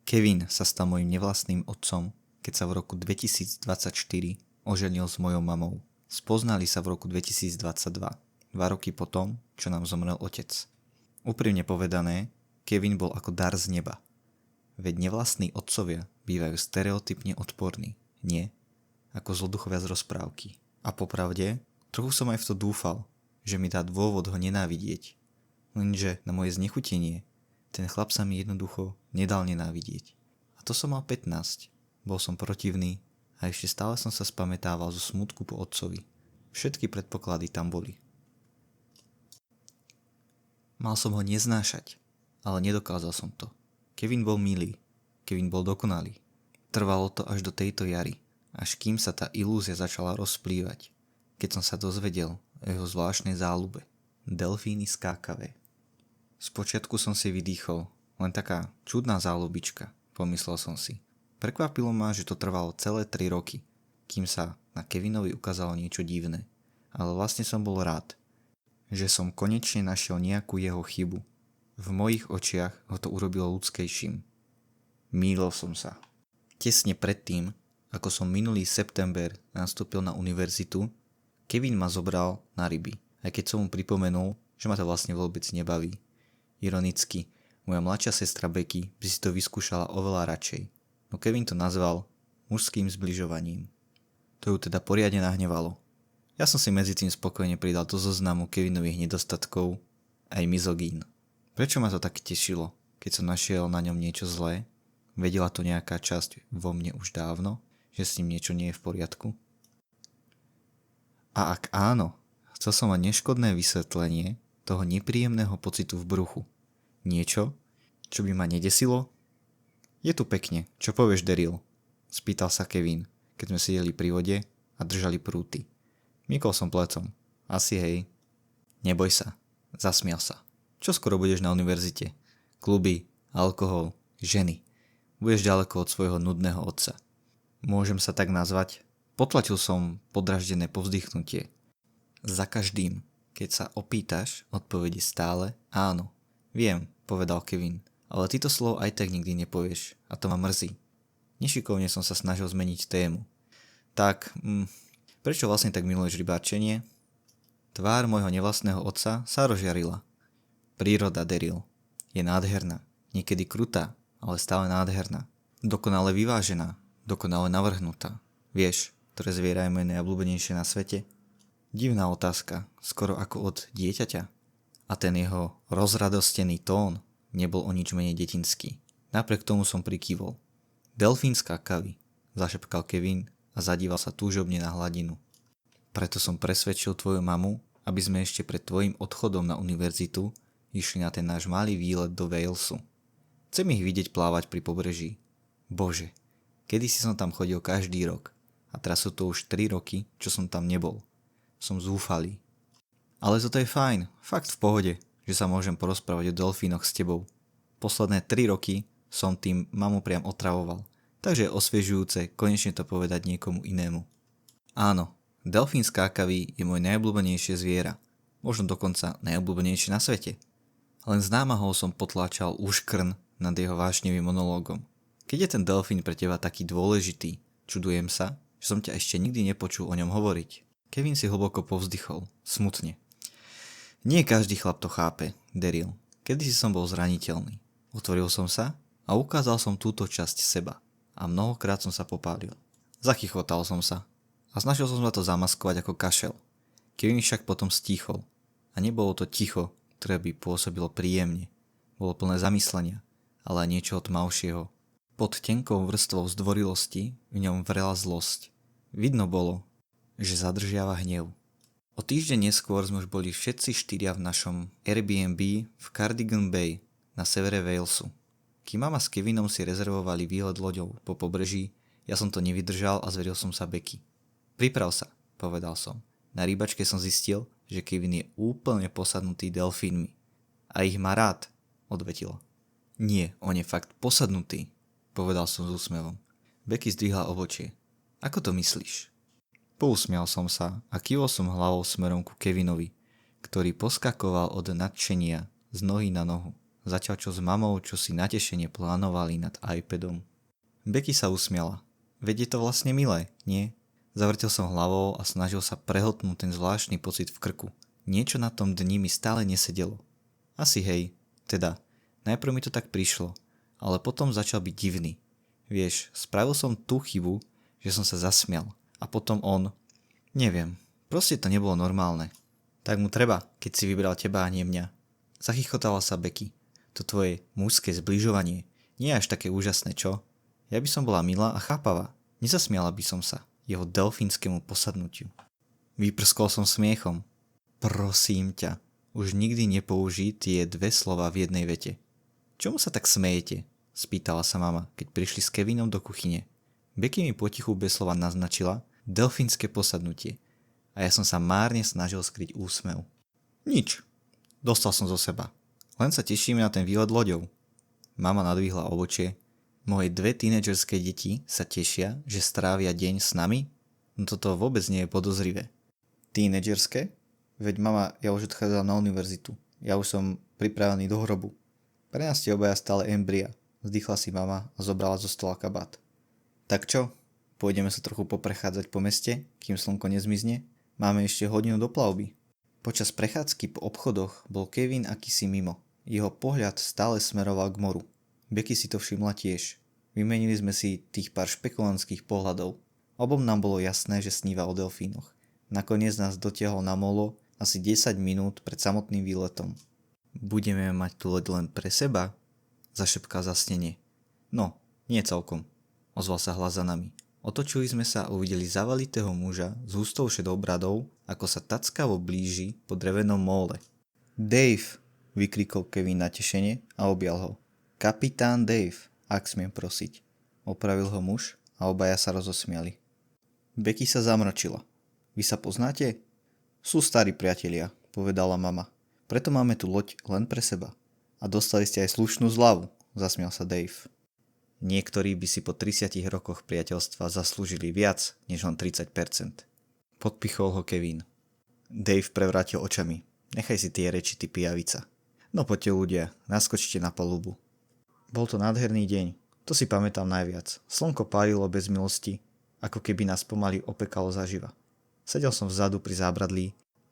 Kevin sa stal mojim nevlastným otcom, keď sa v roku 2024 oženil s mojou mamou. Spoznali sa v roku 2022, 2 roky potom, čo nám zomrel otec. Úprimne povedané, Kevin bol ako dar z neba. Veď nevlastní otcovia bývajú stereotypne odporní, nie? Ako zloduchovia z rozprávky. A popravde, trochu som aj v to dúfal, že mi dá dôvod ho nenávidieť. Lenže na moje znechutenie, ten chlap sa mi jednoducho nedal nenávidieť. A to som mal 15. Bol som protivný a ešte stále som sa spamätával zo smútku po otcovi. Všetky predpoklady tam boli. Mal som ho neznášať, ale nedokázal som to. Kevin bol milý, Kevin bol dokonalý. Trvalo to až do tejto jary, až kým sa tá ilúzia začala rozplývať. Keď som sa dozvedel o jeho zvláštnej záľube. Delfíny skákavé. Spočiatku som si vydýchol, len taká čudná záľubička, pomyslel som si. Prekvapilo ma, že to trvalo celé 3 roky, kým sa na Kevinovi ukázalo niečo divné. Ale vlastne som bol rád, že som konečne našiel nejakú jeho chybu. V mojich očiach ho to urobilo ľudskejším. Mýlil som sa. Tesne predtým, ako som minulý september nastúpil na univerzitu, Kevin ma zobral na ryby, aj keď som mu pripomenul, že ma to vlastne vôbec nebaví. Ironicky, moja mladšia sestra Becky by si to vyskúšala oveľa radšej. No Kevin to nazval mužským zbližovaním. To ju teda poriadne nahnevalo. Ja som si medzi tým spokojne pridal do zoznamu Kevinových nedostatkov aj mizogín. Prečo ma to tak tešilo, keď som našiel na ňom niečo zlé? Vedela to nejaká časť vo mne už dávno, že s ním niečo nie je v poriadku? A ak áno, chcel som mať neškodné vysvetlenie toho nepríjemného pocitu v bruchu. Niečo, čo by ma nedesilo? Je tu pekne, čo povieš, Daryl? Spýtal sa Kevin, keď sme sedeli pri vode a držali prúty. Mykol som plecom. Asi hej. Neboj sa. Zasmial sa. Čo skoro budeš na univerzite? Kluby, alkohol, ženy. Budeš ďaleko od svojho nudného otca. Môžem sa tak nazvať? Potlačil som podraždené povzdychnutie. Za každým, keď sa opýtaš, odpovedi stále áno. Viem, povedal Kevin. Ale ty to slovo aj tak nikdy nepovieš a to ma mrzí. Nešikovne som sa snažil zmeniť tému. Tak, prečo vlastne tak miluješ rybárčenie? Tvár môjho nevlastného otca sa rozžiarila. Príroda, Daryl, je nádherná. Niekedy krutá, ale stále nádherná. Dokonale vyvážená, dokonale navrhnutá. Vieš, ktoré zviera je moje najobľúbenejšie na svete? Divná otázka, skoro ako od dieťaťa. A ten jeho rozradostený tón nebol o nič menej detinský. Napriek tomu som prikývol. Delfín skákavý, zašepkal Kevin a zadíval sa túžobne na hladinu. Preto som presvedčil tvoju mamu, aby sme ešte pred tvojim odchodom na univerzitu išli na ten náš malý výlet do Walesu. Chcem ich vidieť plávať pri pobreží. Bože, kedysi som tam chodil každý rok a teraz sú to už 3 roky, čo som tam nebol. Som zúfalý. Ale toto je fajn, fakt v pohode, že sa môžem porozprávať o delfínoch s tebou. Posledné 3 roky som tým mamu priam otravoval, takže je osviežujúce konečne to povedať niekomu inému. Áno, delfín skákavý je moje najobľúbenejšie zviera, možno dokonca najobľúbenejšie na svete. Len s námahou som potláčal úškrn nad jeho vášnivým monológom. Keď je ten delfín pre teba taký dôležitý, čudujem sa, že som ťa ešte nikdy nepočul o ňom hovoriť. Kevin si hlboko povzdychol, smutne. Nie každý chlap to chápe, Daryl. Kedysi som bol zraniteľný. Otvoril som sa a ukázal som túto časť seba. A mnohokrát som sa popálil. Zachychotal som sa. A snažil som sa to zamaskovať ako kašel. Kevin však potom stíchol. A nebolo to ticho, ktoré by pôsobilo príjemne. Bolo plné zamyslenia, ale aj niečoho tmavšieho. Pod tenkou vrstvou zdvorilosti v ňom vrela zlosť. Vidno bolo, že zadržiava hnev. O týždeň neskôr sme už boli všetci 4 v našom Airbnb v Cardigan Bay na severe Walesu. Kým mama s Kevinom si rezervovali výlet loďou po pobreží, ja som to nevydržal a zveril som sa Becky. Priprav sa, povedal som. Na rýbačke som zistil, že Kevin je úplne posadnutý delfínmi. A ich má rád, odvetila. Nie, on je fakt posadnutý, povedal som s úsmevom. Becky zdvihla obočie. Ako to myslíš? Pousmial som sa a kývol som hlavou smerom ku Kevinovi, ktorý poskakoval od nadšenia z nohy na nohu. zatiaľ čo s mamou čo si natešenie plánovali nad iPadom. Becky sa usmiala. Veď je to vlastne milé, nie? Zavrtel som hlavou a snažil sa prehltnúť ten zvláštny pocit v krku. Niečo na tom dni mi stále nesedelo. Asi hej, teda, najprv mi to tak prišlo, ale potom začal byť divný. Vieš, spravil som tú chybu, že som sa zasmial a potom on, neviem, proste to nebolo normálne. Tak mu treba, keď si vybral teba a nie mňa. Zachychotala sa Becky. To tvoje mužské zbližovanie nie je až také úžasné, čo? Ja by som bola milá a chápavá. Nezasmiala by som sa jeho delfínskému posadnutiu. Vyprskol som smiechom. Prosím ťa, už nikdy nepoužij tie dve slova v jednej vete. Čomu sa tak smejete? Spýtala sa mama, keď prišli s Kevinom do kuchyne. Becky mi potichu bez slova naznačila delfínske posadnutie a ja som sa márne snažil skryť úsmev. Nič. Dostal som zo seba. Len sa tešíme na ten výlet loďou. Mama nadvihla obočie. Moje dve tínedžerské deti sa tešia, že strávia deň s nami? No toto vôbec nie je podozrivé. Tínedžerské? Veď mama, ja už odchádzam na univerzitu. Ja už som pripravený do hrobu. Pre nás ste obaja stále embria. Vzdychla si mama a zobrala zo stola kabát. Tak čo? Pôjdeme sa trochu poprechádzať po meste, kým slnko nezmizne? Máme ešte hodinu do plavby. Počas prechádzky po obchodoch bol Kevin akýsi mimo. Jeho pohľad stále smeroval k moru. Becky si to všimla tiež. Vymenili sme si tých pár špekulantských pohľadov. Obom nám bolo jasné, že sníva o delfínoch. Nakoniec nás dotiahol na molo asi 10 minút pred samotným výletom. Budeme mať tu loď len pre seba? Zašepkal zasnenie. No, nie celkom. Ozval sa hlas za nami. Otočili sme sa a uvideli zavalitého muža s hustou šedou bradou, ako sa tackavo blíži po drevenom móle. Dave! Vykrikol Kevin natešene a objal ho. Kapitán Dave, ak smiem prosiť. Opravil ho muž a obaja sa rozosmiali. Becky sa zamračila. Vy sa poznáte? Sú starí priatelia, povedala mama. Preto máme tu loď len pre seba. A dostali ste aj slušnú zľavu, zasmial sa Dave. Niektorí by si po 30 rokoch priateľstva zaslúžili viac než len 30%. Podpichol ho Kevin. Dave prevrátil očami. Nechaj si tie reči, ty pijavica. No poďte ľudia, naskočte na palubu. Bol to nádherný deň, to si pamätám najviac. Slnko pálilo bez milosti, ako keby nás pomaly opekalo zaživa. Sedel som vzadu pri zábradlí,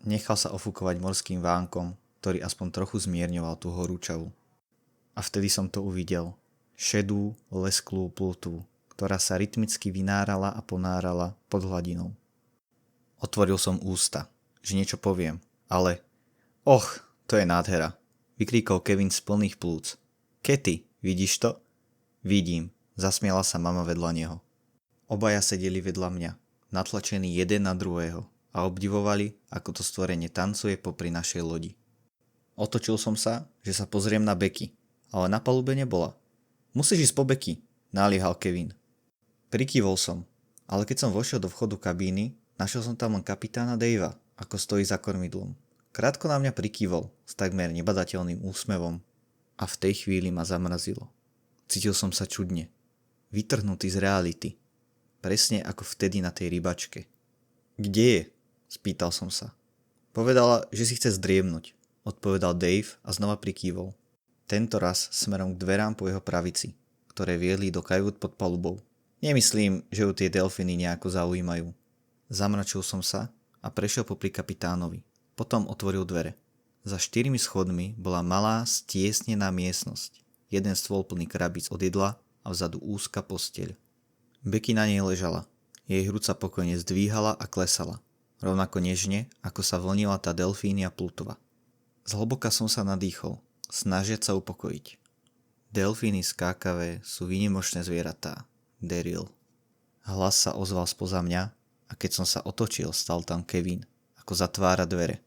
nechal sa ofúkovať morským vánkom, ktorý aspoň trochu zmierňoval tú horúčavu. A vtedy som to uvidel. Šedú, lesklú plútvu, ktorá sa rytmicky vynárala a ponárala pod hladinou. Otvoril som ústa, že niečo poviem, ale... to je nádhera, vykríkol Kevin z plných plúc. Katy, vidíš to? Vidím, zasmiala sa mama vedľa neho. Obaja sedeli vedľa mňa, natlačení jeden na druhého a obdivovali, ako to stvorenie tancuje popri našej lodi. Otočil som sa, že sa pozriem na Becky, ale na palube nebola. Musíš ísť po Becky, naliehal Kevin. Prikývol som, ale keď som vošiel do vchodu kabíny, našiel som tam len kapitána Davea, ako stojí za kormidlom. Krátko na mňa prikývol s takmer nebadateľným úsmevom a v tej chvíli ma zamrazilo. Cítil som sa čudne, vytrhnutý z reality, presne ako vtedy na tej rybačke. Kde je? Spýtal som sa. Povedala, že si chce zdriemnuť, odpovedal Dave a znova prikývol. Tento raz smerom k dverám po jeho pravici, ktoré viedli do kajút pod palubou. Nemyslím, že ju tie delfíny nejako zaujímajú. Zamračil som sa a prešiel popri kapitánovi. Potom otvoril dvere. Za 4 schodmi bola malá, stiesnená miestnosť. Jeden stôl plný krabíc od jedla a vzadu úzka posteľ. Becky na nej ležala. Jej hruď sa pokojne zdvíhala a klesala. Rovnako nežne, ako sa vlnila tá delfínia plutva. Zhlboka som sa nadýchol, snažiac sa upokojiť. Delfíny skákavé sú výnimočné zvieratá. Daryl. Hlas sa ozval spoza mňa a keď som sa otočil, stal tam Kevin, ako zatvára dvere.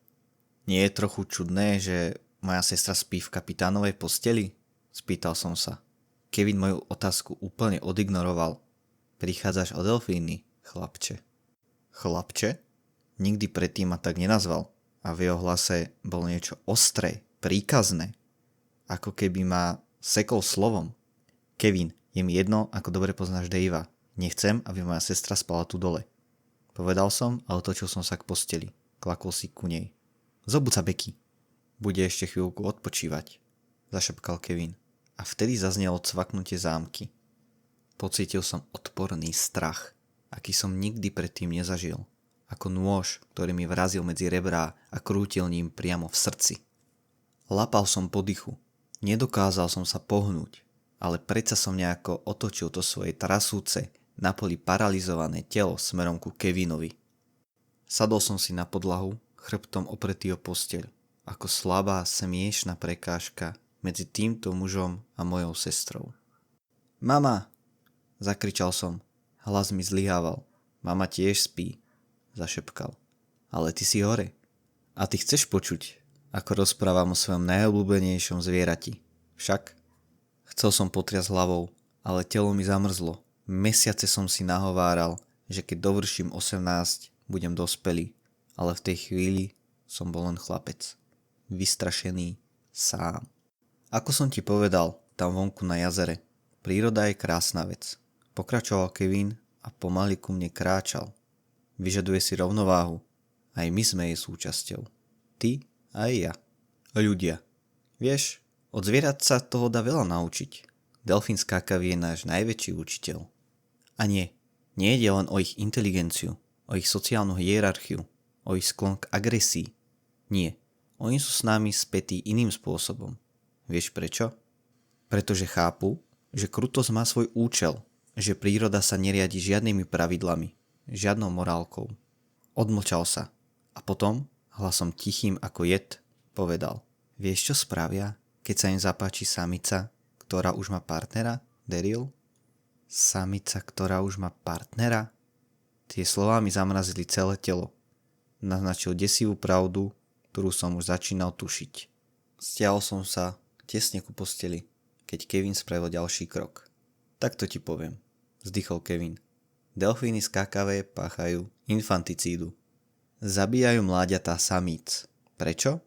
Nie je trochu čudné, že moja sestra spí v kapitánovej posteli? Spýtal som sa. Kevin moju otázku úplne odignoroval. Prichádzaš o delfíny, chlapče. Chlapče? Nikdy predtým ma tak nenazval a v jeho hlase bolo niečo ostré, príkazné. Ako keby ma sekol slovom. Kevin, je mi jedno, ako dobre poznáš Davea. Nechcem, aby moja sestra spala tu dole. Povedal som a otočil som sa k posteli. Klakol si ku nej. Zobud sa, Becky. Bude ešte chvíľku odpočívať. zašepkal Kevin. A vtedy zaznelo cvaknutie zámky. Pocítil som odporný strach, aký som nikdy predtým nezažil. Ako nôž, ktorý mi vrazil medzi rebrá a krútil ním priamo v srdci. Lapal som po dychu. Nedokázal som sa pohnúť, ale predsa som nejako otočil to svoje trasúce, na poli paralizované telo smerom ku Kevinovi. Sadol som si na podlahu, chrbtom opretý o posteľ, ako slabá smiešna prekážka medzi týmto mužom a mojou sestrou. Mama! Zakričal som. Hlas mi zlyhával. Mama tiež spí, zašepkal. Ale ty si hore. A ty chceš počuť, ako rozprávam o svojom najobľúbenejšom zvierati. Však? Chcel som potriasť hlavou, ale telo mi zamrzlo. Mesiace som si nahováral, že keď dovrším 18, budem dospelý. Ale v tej chvíli som bol len chlapec. Vystrašený, sám. Ako som ti povedal, tam vonku na jazere. Príroda je krásna vec. Pokračoval Kevin a pomaly ku mne kráčal. Vyžaduje si rovnováhu. Aj my sme jej súčasťou. Ty a aj ja. Ľudia. Vieš, od zvierat sa toho dá veľa naučiť. Delfín skákavý je náš najväčší učiteľ. A nie ide len o ich inteligenciu, o ich sociálnu hierarchiu, o ich sklon k agresii. Nie, oni sú s nami spätí iným spôsobom. Vieš prečo? Pretože chápu, že krutosť má svoj účel, že príroda sa neriadi žiadnymi pravidlami, žiadnou morálkou. Odmlčal sa a potom, hlasom tichým ako jed, povedal: Vieš, čo spravia, keď sa im zapáči samica, ktorá už má partnera, Daryl? Samica, ktorá už má partnera? Tie slová mi zamrazili celé telo. Naznačil desivú pravdu, ktorú som už začínal tušiť. Stiahol som sa tesne ku posteli, keď Kevin spravil ďalší krok. Tak to ti poviem, vzdychol Kevin. Delfíny skákavé páchajú infanticídu. Zabíjajú mláďatá samíc. Prečo?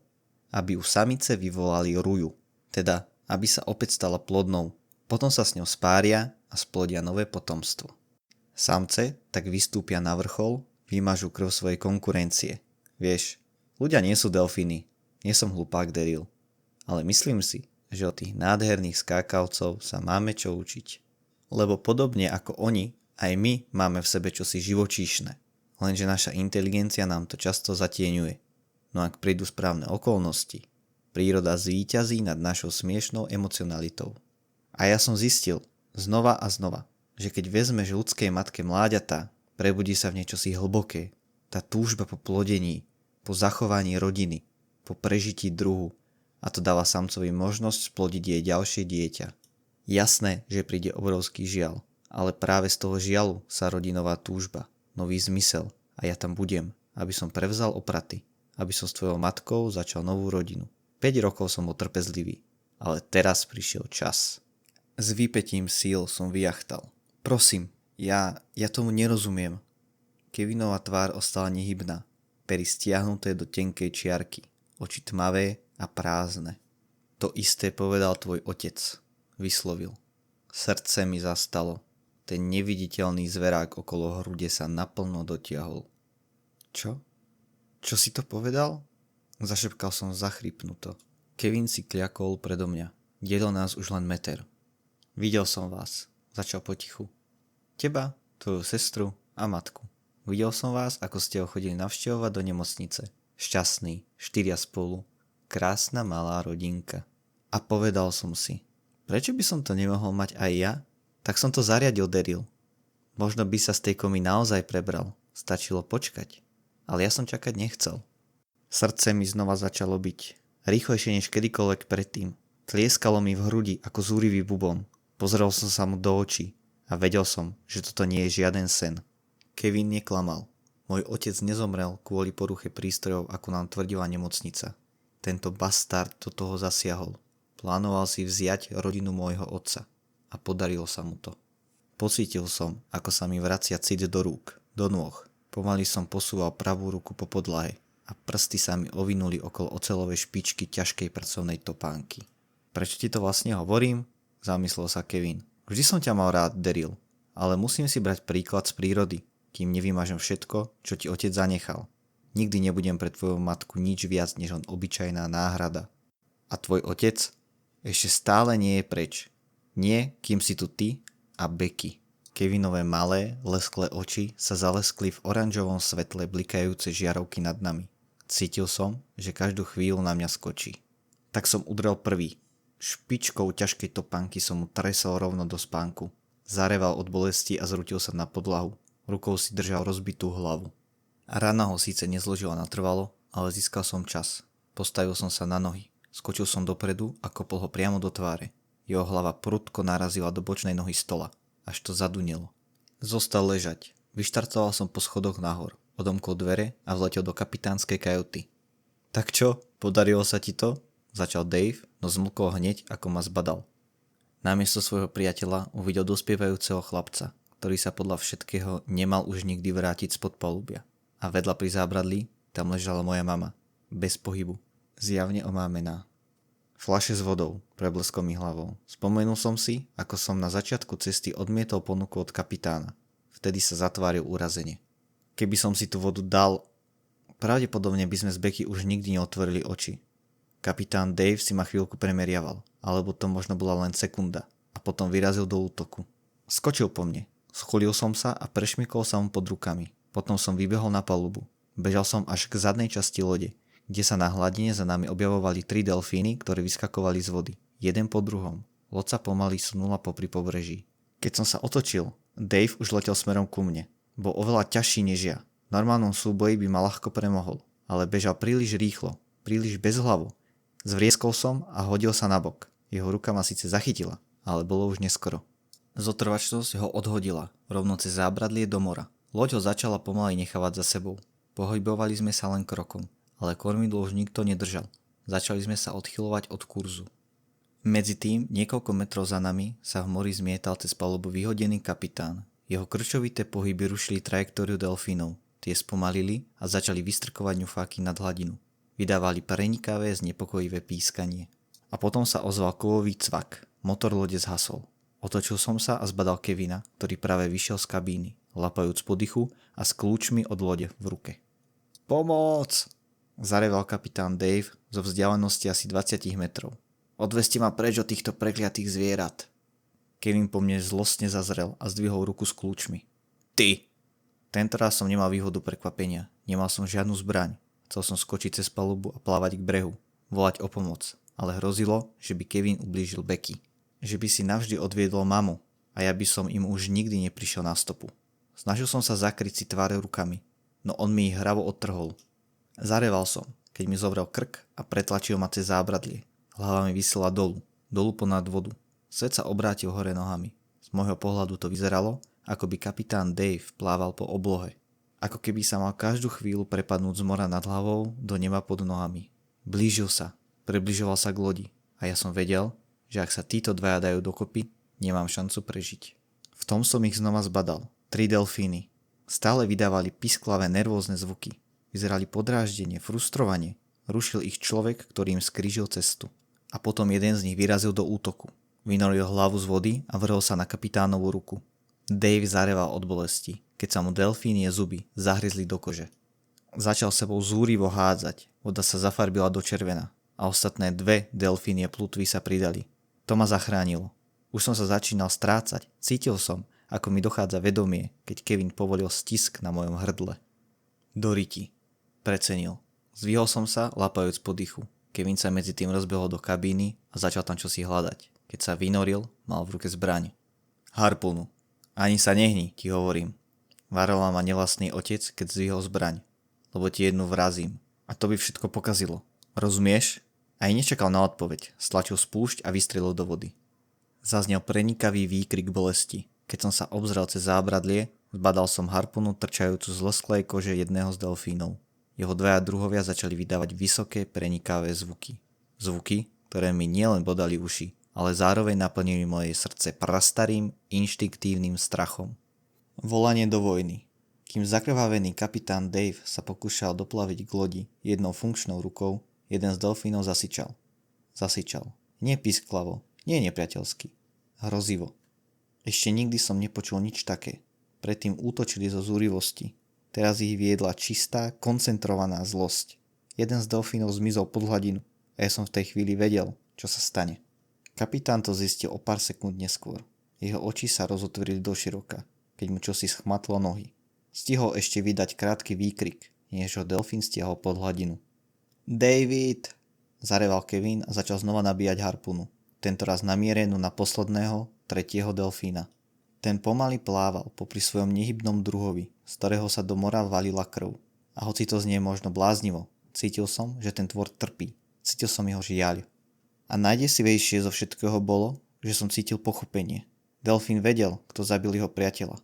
Aby u samice vyvolali ruju. Teda, aby sa opäť stala plodnou. Potom sa s ňou spária a splodia nové potomstvo. Samce tak vystúpia na vrchol, vymažú krv svojej konkurencie. Vieš, ľudia nie sú delfíny. Nie som hlupák, Daryl. Ale myslím si, že od tých nádherných skákavcov sa máme čo učiť. Lebo podobne ako oni, aj my máme v sebe čosi živočíšne. Lenže naša inteligencia nám to často zatieňuje. No ak prídu správne okolnosti, príroda zvíťazí nad našou smiešnou emocionalitou. A ja som zistil, znova a znova, že keď vezmeš ľudskej matke mláďatá, prebudí sa v nej čosi hlboké. Tá túžba po plodení, po zachovaní rodiny, po prežití druhu, a to dáva samcovi možnosť splodiť jej ďalšie dieťa. Jasné, že príde obrovský žiaľ, ale práve z toho žialu sa rodí nová túžba, nový zmysel a ja tam budem, aby som prevzal opraty, aby som s tvojou matkou začal novú rodinu. 5 rokov som bol trpezlivý, ale teraz prišiel čas. S výpetím síl som vyjachtal. Prosím, ja tomu nerozumiem. Kevinova tvár ostala nehybná, pery stiahnuté do tenkej čiarky, oči tmavé a prázdne. To isté povedal tvoj otec, vyslovil. Srdce mi zastalo. Ten neviditeľný zverák okolo hrude sa naplno dotiahol. Čo? Čo si to povedal? Zašepkal som zachrypnuto. Kevin si kľakol predo mňa. Dielil nás už len meter. Videl som vás, začal potichu. Teba, tvoju sestru a matku. Videl som vás, ako ste ho chodili navštevovať do nemocnice. Šťastný, 4 spolu. Krásna malá rodinka. A povedal som si, prečo by som to nemohol mať aj ja? Tak som to zariadil, Daryl. Možno by sa z tej komy naozaj prebral. Stačilo počkať. Ale ja som čakať nechcel. Srdce mi znova začalo byť. Rýchlejšie než kedykoľvek predtým. Tlieskalo mi v hrudi ako zúrivý bubon. Pozrel som sa mu do očí a vedel som, že toto nie je žiaden sen. Kevin neklamal. Môj otec nezomrel kvôli poruche prístrojov, ako nám tvrdila nemocnica. Tento bastard do toho zasiahol. Plánoval si vziať rodinu môjho otca. A podarilo sa mu to. Pocítil som, ako sa mi vracia cit do rúk, do nôh. Pomaly som posúval pravú ruku po podlahe a prsty sa mi ovinuli okolo oceľovej špičky ťažkej pracovnej topánky. Prečo ti to vlastne hovorím? Zamyslel sa Kevin. Vždy som ťa mal rád, Daryl, ale musím si brať príklad z prírody, kým nevymažem všetko, čo ti otec zanechal. Nikdy nebudem pre tvoju matku nič viac než len obyčajná náhrada. A tvoj otec? Ešte stále nie je preč. Nie, kým si tu ty a Becky. Kevinové malé, lesklé oči sa zaleskli v oranžovom svetle blikajúce žiarovky nad nami. Cítil som, že každú chvíľu na mňa skočí. Tak som udrel prvý. Špičkou ťažkej topánky som mu tresol rovno do spánku. Zareval od bolesti a zrútil sa na podlahu. Rukou si držal rozbitú hlavu. Rana ho síce nezložila natrvalo, ale získal som čas. Postavil som sa na nohy. Skočil som dopredu a kopol ho priamo do tváre. Jeho hlava prudko narazila do bočnej nohy stola. Až to zadunilo. Zostal ležať. Vyštartoval som po schodoch nahor. Odomkol dvere a vletel do kapitánskej kajuty. Tak čo, podarilo sa ti to? Začal Dave, no zmlkol hneď, ako ma zbadal. Namiesto svojho priateľa uvidel dospievajúceho chlapca, ktorý sa podľa všetkého nemal už nikdy vrátiť spod palubia. A vedľa pri zábradlí tam ležala moja mama. Bez pohybu. Zjavne omámená. Fľaše s vodou, prebleskol mi hlavou. Spomenul som si, ako som na začiatku cesty odmietol ponuku od kapitána. Vtedy sa zatváril urazene. Keby som si tú vodu dal, pravdepodobne by sme z Becky už nikdy neotvorili oči. Kapitán Dave si ma chvíľku premeriaval, alebo to možno bola len sekunda, a potom vyrazil do útoku. Skočil po mne, schulil som sa a prešmykol sa mu pod rukami. Potom som vybehol na palubu. Bežal som až k zadnej časti lode, kde sa na hladine za nami objavovali 3 delfíny, ktoré vyskakovali z vody. Jeden po druhom. Loď sa pomaly sunula popri pobreží. Keď som sa otočil, Dave už letel smerom ku mne. Bol oveľa ťažší než ja. V normálnom súboji by ma ľahko premohol, ale bežal príliš rýchlo, príliš bezhlavo. Zvrieskol som a hodil sa nabok. Jeho ruka ma síce zachytila, ale bolo už neskoro. Zotrvačnosť ho odhodila, rovno cez zábradlie do mora. Loď ho začala pomaly nechávať za sebou. Pohybovali sme sa len krokom, ale kormidlo už nikto nedržal. Začali sme sa odchylovať od kurzu. Medzi tým, niekoľko metrov za nami, sa v mori zmietal cez palubu vyhodený kapitán. Jeho krčovité pohyby rušili trajektóriu delfínov. Tie spomalili a začali vystrkovať ňufáky nad hladinu. Vydávali prenikavé, znepokojivé pískanie. A potom sa ozval kovový cvak. Motor lode zhasol. Otočil som sa a zbadal Kevina, ktorý práve vyšiel z kabíny, lapajúc po dychu a s kľúčmi od lode v ruke. Pomoc! Zareval kapitán Dave zo vzdialenosti asi 20 metrov. Odveste ma preč od týchto prekliatých zvierat. Kevin po mne zlostne zazrel a zdvihol ruku s kľúčmi. Ty! Tentoraz som nemal výhodu prekvapenia. Nemal som žiadnu zbraň. Chcel som skočiť cez palubu a plávať k brehu. Volať o pomoc. Ale hrozilo, že by Kevin ublížil Becky. Že by si navždy odviedol mamu a ja by som im už nikdy neprišiel na stopu. Snažil som sa zakryť si tváre rukami, no on mi ich hravo odtrhol. Zareval som, keď mi zovrel krk a pretlačil ma cez zábradlie. Hlava mi visela dolu ponad vodu. Svet sa obrátil hore nohami. Z môjho pohľadu to vyzeralo, ako by kapitán Dave plával po oblohe. Ako keby sa mal každú chvíľu prepadnúť z mora nad hlavou do neba pod nohami. Blížil sa, približoval sa k lodi a ja som vedel, že ak sa títo dvaja dajú dokopy, nemám šancu prežiť. V tom som ich znova zbadal. 3 delfíny. Stále vydávali pisklavé nervózne zvuky. Vyzerali podráždenie, frustrovanie. Rušil ich človek, ktorý im skrížil cestu. A potom jeden z nich vyrazil do útoku. Vynoril hlavu z vody a vrhol sa na kapitánovú ruku. Dave zareval od bolesti, keď sa mu delfínie zuby zahryzli do kože. Začal sebou zúrivo hádzať. Voda sa zafarbila do červena a ostatné 2 delfínie plutvy sa pridali. To ma zachránilo. Už som sa začínal strácať. Cítil som, ako mi dochádza vedomie, keď Kevin povolil stisk na mojom hrdle. Do riti. Precenil. Zvihol som sa, lapajúc po dychu. Kevin sa medzi tým rozbehol do kabíny a začal tam čosi hľadať. Keď sa vynoril, mal v ruke zbraň. Harpunu. Ani sa nehni, ti hovorím. Varoval ma nevlastný otec, keď zvihol zbraň. Lebo ti jednu vrazím. A to by všetko pokazilo. Rozumieš? Aj nečakal na odpoveď. Stlačil spúšť a vystrelil do vody. Zaznel prenikavý výkrik bolesti. Keď som sa obzrel cez zábradlie, zbadal som harpunu trčajúcu z lesklej kože jedného z delfínov. Jeho 2 druhovia začali vydávať vysoké, prenikavé zvuky. Zvuky, ktoré mi nielen bodali uši, ale zároveň naplnili moje srdce prastarým, inštinktívnym strachom. Volanie do vojny. Kým zakrvavený kapitán Dave sa pokúšal doplaviť k lodi jednou funkčnou rukou, jeden z delfínov zasyčal. Nie pisklavo, nie nepriateľsky. Hrozivo. Ešte nikdy som nepočul nič také. Predtým útočili zo zúrivosti. Teraz ich viedla čistá, koncentrovaná zlosť. Jeden z delfínov zmizol pod hladinu a ja som v tej chvíli vedel, čo sa stane. Kapitán to zistil o pár sekúnd neskôr. Jeho oči sa rozotvorili doširoka, keď mu čosi schmatlo nohy. Stihol ešte vydať krátky výkrik, než ho delfín stiahol pod hladinu. David! Zareval Kevin a začal znova nabíjať harpunu, tentoraz namierenú na posledného, tretieho delfína. Ten pomaly plával popri svojom nehybnom druhovi, z ktorého sa do mora valila krv. A hoci to znie možno bláznivo, cítil som, že ten tvor trpí. Cítil som jeho žiaľ. A najdesivejšie zo všetkého bolo, že som cítil pochopenie. Delfín vedel, kto zabil jeho priateľa.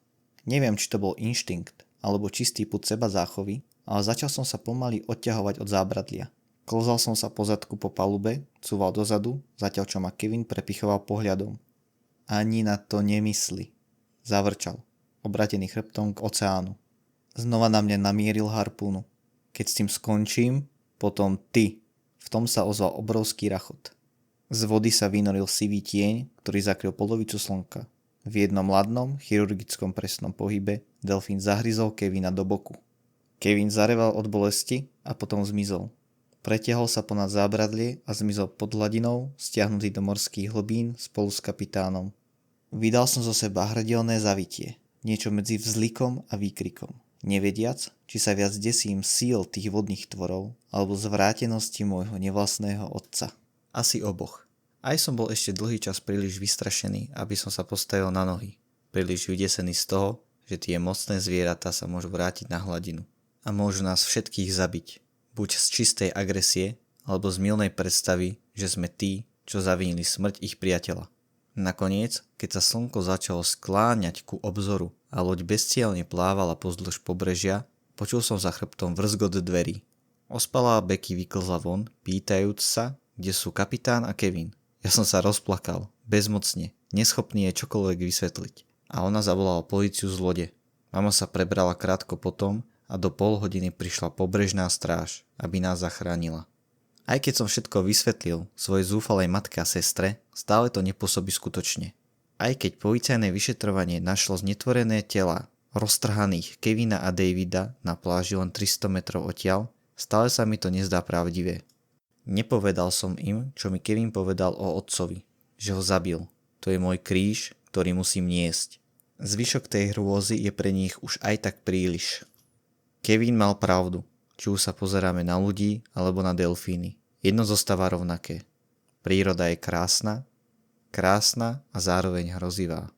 Neviem, či to bol inštinkt, alebo čistý pud seba záchovy, ale začal som sa pomaly odťahovať od zábradlia. Klzal som sa po zadku po palube, cúval dozadu, zatiaľ čo ma Kevin prepichoval pohľadom. Ani na to nemysli. Zavrčal, obratený chrbtom k oceánu. Znova na mňa namieril harpúnu. Keď s tým skončím, potom ty. V tom sa ozval obrovský rachot. Z vody sa vynoril sivý tieň, ktorý zakryl polovicu slnka. V jednom ladnom, chirurgickom presnom pohybe delfín zahryzol Kevina do boku. Kevin zareval od bolesti a potom zmizol. Pretiahol sa ponad zábradlie a zmizol pod hladinou, stiahnutý do morských hlbín spolu s kapitánom. Vydal som zo seba hrdielné zavitie, niečo medzi vzlikom a výkrikom, nevediac, či sa viac desím síl tých vodných tvorov, alebo zvrátenosti môjho nevlastného otca. Asi oboch. Aj som bol ešte dlhý čas príliš vystrašený, aby som sa postavil na nohy. Príliš vydesený z toho, že tie mocné zvieratá sa môžu vrátiť na hladinu. A môžu nás všetkých zabiť. Buď z čistej agresie, alebo z mylnej predstavy, že sme tí, čo zavinili smrť ich priateľa. Nakoniec, keď sa slnko začalo skláňať ku obzoru a loď bezcielne plávala pozdĺž pobrežia, počul som za chrbtom vrzgot dverí. Ospalá Becky vyklzla von, pýtajúc sa, kde sú kapitán a Kevin. Ja som sa rozplakal, bezmocne, neschopný jej čokoľvek vysvetliť. A ona zavolala políciu z lode. Mama sa prebrala krátko potom a do pol hodiny prišla pobrežná stráž, aby nás zachránila. Aj keď som všetko vysvetlil svojej zúfalej matke a sestre, stále to nepôsobí skutočne. Aj keď policajné vyšetrovanie našlo znetvorené tela roztrhaných Kevina a Davida na pláži len 300 metrov odtiaľ, stále sa mi to nezdá pravdivé. Nepovedal som im, čo mi Kevin povedal o otcovi, že ho zabil. To je môj kríž, ktorý musím niesť. Zvyšok tej hrôzy je pre nich už aj tak príliš. Kevin mal pravdu, či už sa pozeráme na ľudí alebo na delfíny. Jedno zostáva rovnaké. Príroda je krásna a zároveň hrozivá.